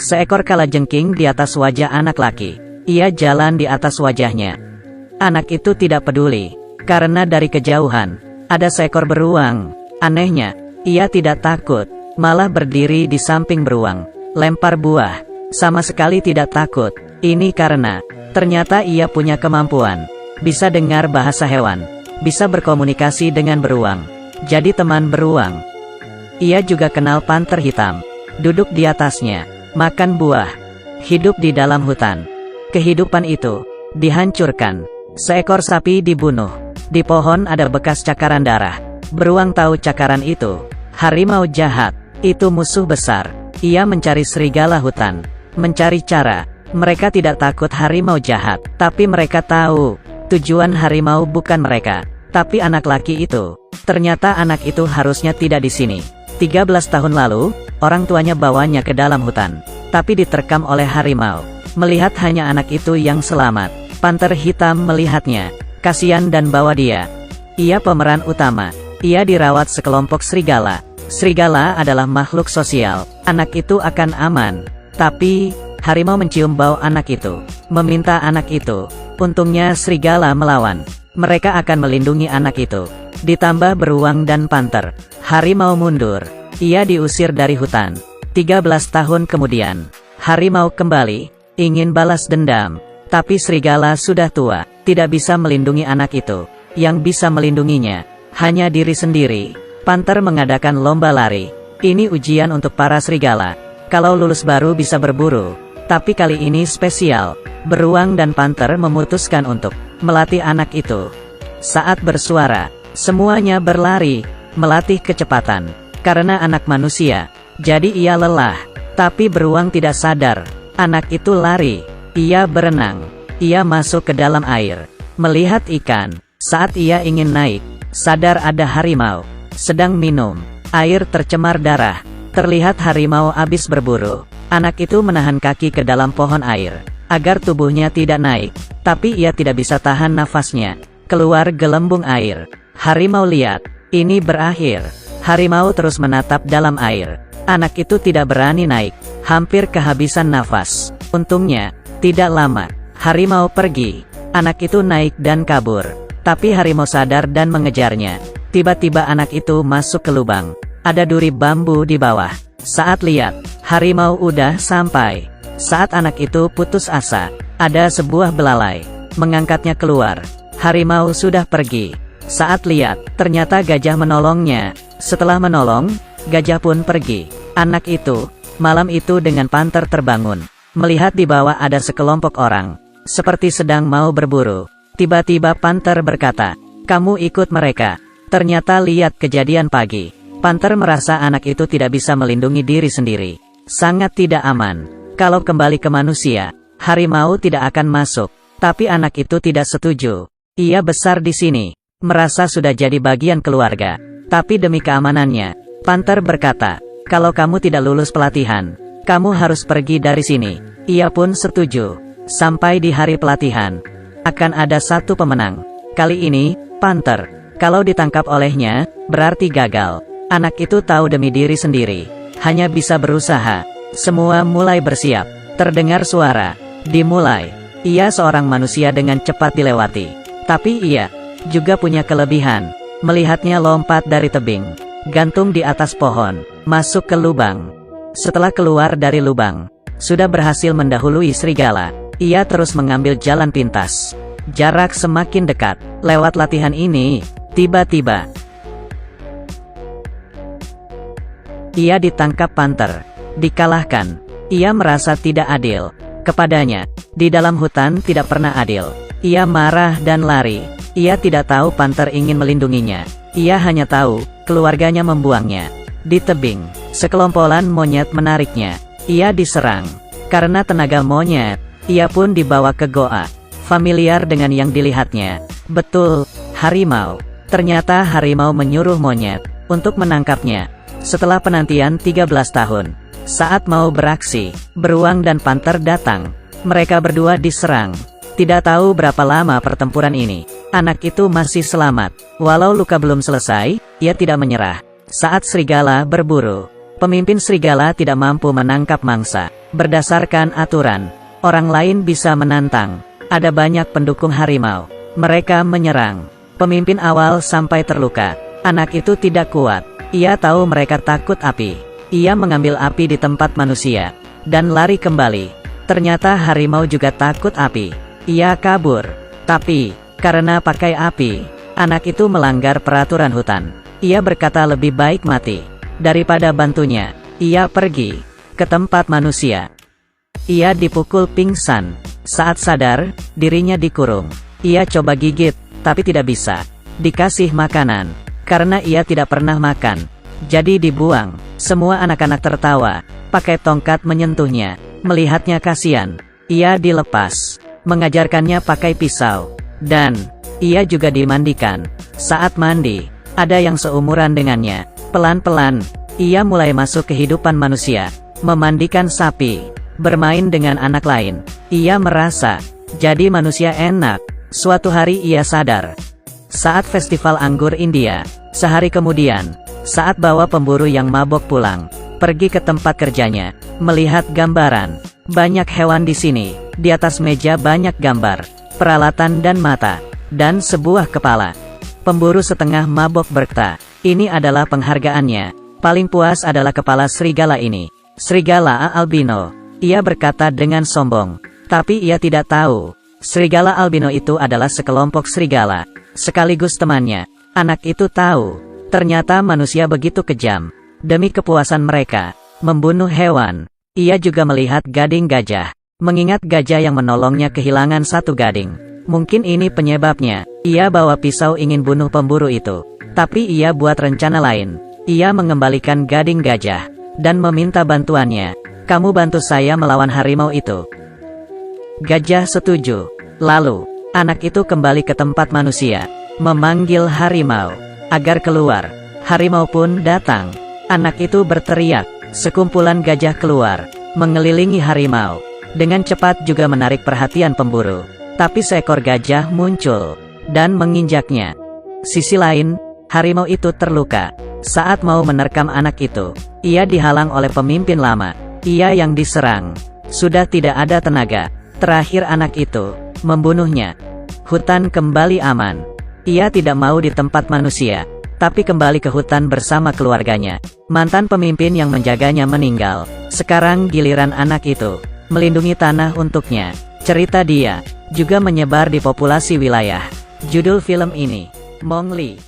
Seekor kalajengking di atas wajah anak laki. Ia jalan di atas wajahnya. Anak itu tidak peduli, karena dari kejauhan, ada seekor beruang. Anehnya, ia tidak takut, malah berdiri di samping beruang, lempar buah. Sama sekali tidak takut. Ini karena, ternyata ia punya kemampuan, bisa dengar bahasa hewan, bisa berkomunikasi dengan beruang, jadi teman beruang. Ia juga kenal panter hitam, duduk di atasnya, makan buah, hidup di dalam hutan. Kehidupan itu dihancurkan. Seekor sapi dibunuh. Di pohon ada bekas cakaran darah. Beruang tahu cakaran itu. Harimau jahat, itu musuh besar. Ia mencari serigala hutan, mencari cara. Mereka tidak takut harimau jahat, tapi mereka tahu tujuan harimau bukan mereka, tapi anak laki itu. Ternyata anak itu harusnya tidak di sini. 13 tahun lalu, orang tuanya bawanya ke dalam hutan, tapi diterkam oleh harimau. Melihat hanya anak itu yang selamat, panter hitam melihatnya, kasihan dan bawa dia. Ia pemeran utama. Ia dirawat sekelompok serigala. Serigala adalah makhluk sosial. Anak itu akan aman. Tapi, harimau mencium bau anak itu, meminta anak itu. Untungnya serigala melawan. Mereka akan melindungi anak itu. Ditambah beruang dan panter. Harimau mundur. Ia diusir dari hutan. 13 tahun kemudian, harimau kembali. Ingin balas dendam, tapi serigala sudah tua, tidak bisa melindungi anak itu. Yang bisa melindunginya, hanya diri sendiri. Panter mengadakan lomba lari. Ini ujian untuk para serigala. Kalau lulus baru bisa berburu. Tapi kali ini spesial. Beruang dan panter memutuskan untuk melatih anak itu. Saat bersuara, semuanya berlari, melatih kecepatan. Karena anak manusia, jadi ia lelah. Tapi beruang tidak sadar. Anak itu lari, ia berenang, ia masuk ke dalam air, melihat ikan. Saat ia ingin naik, sadar ada harimau, sedang minum, air tercemar darah. Terlihat harimau habis berburu. Anak itu menahan kaki ke dalam pohon air, agar tubuhnya tidak naik, tapi ia tidak bisa tahan nafasnya. Keluar gelembung air. Harimau lihat, ini berakhir. Harimau terus menatap dalam air. Anak itu tidak berani naik, hampir kehabisan nafas. Untungnya, tidak lama, harimau pergi. Anak itu naik dan kabur. Tapi harimau sadar dan mengejarnya. Tiba-tiba anak itu masuk ke lubang. Ada duri bambu di bawah. Saat lihat, harimau udah sampai. Saat anak itu putus asa, ada sebuah belalai, mengangkatnya keluar. Harimau sudah pergi. Saat lihat, ternyata gajah menolongnya. Setelah menolong, gajah pun pergi. Anak itu, malam itu dengan panter terbangun. Melihat di bawah ada sekelompok orang, seperti sedang mau berburu. Tiba-tiba panter berkata, "Kamu ikut mereka." Ternyata lihat kejadian pagi. Panter merasa anak itu tidak bisa melindungi diri sendiri. Sangat tidak aman. Kalau kembali ke manusia, harimau tidak akan masuk. Tapi anak itu tidak setuju. Ia besar di sini, merasa sudah jadi bagian keluarga. Tapi demi keamanannya, panter berkata, "Kalau kamu tidak lulus pelatihan, kamu harus pergi dari sini." Ia pun setuju. Sampai di hari pelatihan, akan ada satu pemenang. Kali ini, panter. Kalau ditangkap olehnya, berarti gagal. Anak itu tahu demi diri sendiri, hanya bisa berusaha. Semua mulai bersiap. Terdengar suara, dimulai. Ia seorang manusia dengan cepat dilewati. Tapi ia juga punya kelebihan. Melihatnya lompat dari tebing, gantung di atas pohon, masuk ke lubang. Setelah keluar dari lubang, sudah berhasil mendahului serigala. Ia terus mengambil jalan pintas. Jarak semakin dekat. Lewat latihan ini, tiba-tiba ia ditangkap panter, dikalahkan. Ia merasa tidak adil kepadanya. Di dalam hutan tidak pernah adil. Ia marah dan lari. Ia tidak tahu panter ingin melindunginya. Ia hanya tahu, keluarganya membuangnya. Di tebing, sekelompokan monyet menariknya. Ia diserang. Karena tenaga monyet, ia pun dibawa ke goa. Familiar dengan yang dilihatnya. Betul, harimau. Ternyata harimau menyuruh monyet untuk menangkapnya. Setelah penantian 13 tahun, saat mau beraksi, beruang dan panter datang. Mereka berdua diserang. Tidak tahu berapa lama pertempuran ini. Anak itu masih selamat. Walau luka belum selesai, ia tidak menyerah. Saat serigala berburu, Pemimpin serigala tidak mampu menangkap mangsa. Berdasarkan aturan, orang lain bisa menantang. Ada banyak pendukung harimau. Mereka menyerang. Pemimpin awal sampai terluka. Anak itu tidak kuat. Ia tahu mereka takut api. Ia mengambil api di tempat manusia dan lari kembali. Ternyata harimau juga takut api. Ia kabur. Tapi, karena pakai api, anak itu melanggar peraturan hutan. Ia berkata lebih baik mati daripada bantunya. Ia pergi ke tempat manusia. Ia dipukul pingsan. Saat sadar, dirinya dikurung. Ia coba gigit, tapi tidak bisa. Dikasih makanan, karena ia tidak pernah makan. Jadi dibuang. Semua anak-anak tertawa. Pakai tongkat menyentuhnya. Melihatnya kasihan. Ia dilepas. Mengajarkannya pakai pisau. Dan, ia juga dimandikan. Saat mandi, ada yang seumuran dengannya. Pelan-pelan, ia mulai masuk kehidupan manusia. Memandikan sapi. Bermain dengan anak lain. Ia merasa, jadi manusia enak. Suatu hari ia sadar. Saat festival anggur India, sehari kemudian, saat bawa pemburu yang mabok pulang, pergi ke tempat kerjanya, melihat gambaran. Banyak hewan di sini. Di atas meja banyak gambar, peralatan dan mata, dan sebuah kepala. Pemburu setengah mabok berkata, ini adalah penghargaannya. Paling puas adalah kepala serigala ini. Serigala albino. Ia berkata dengan sombong. Tapi ia tidak tahu. Serigala albino itu adalah sekelompok serigala, sekaligus temannya. Anak itu tahu. Ternyata manusia begitu kejam. Demi kepuasan mereka, membunuh hewan. Ia juga melihat gading gajah. Mengingat gajah yang menolongnya kehilangan satu gading. Mungkin ini penyebabnya. Ia bawa pisau ingin bunuh pemburu itu. Tapi ia buat rencana lain. Ia mengembalikan gading gajah. Dan meminta bantuannya. Kamu bantu saya melawan harimau itu. Gajah setuju. Lalu, anak itu kembali ke tempat manusia. Memanggil harimau agar keluar. Harimau pun datang. Anak itu berteriak. Sekumpulan gajah keluar, mengelilingi harimau. Dengan cepat juga menarik perhatian pemburu. Tapi seekor gajah muncul, dan menginjaknya. Sisi lain, harimau itu terluka. Saat mau menerkam anak itu, ia dihalang oleh pemimpin lama. Ia yang diserang. Sudah tidak ada tenaga. Terakhir anak itu, membunuhnya. Hutan kembali aman. Ia tidak mau di tempat manusia, tapi kembali ke hutan bersama keluarganya. Mantan pemimpin yang menjaganya meninggal. Sekarang giliran anak itu, melindungi tanah untuknya. Cerita dia, juga menyebar di populasi wilayah. Judul film ini, Mowgli.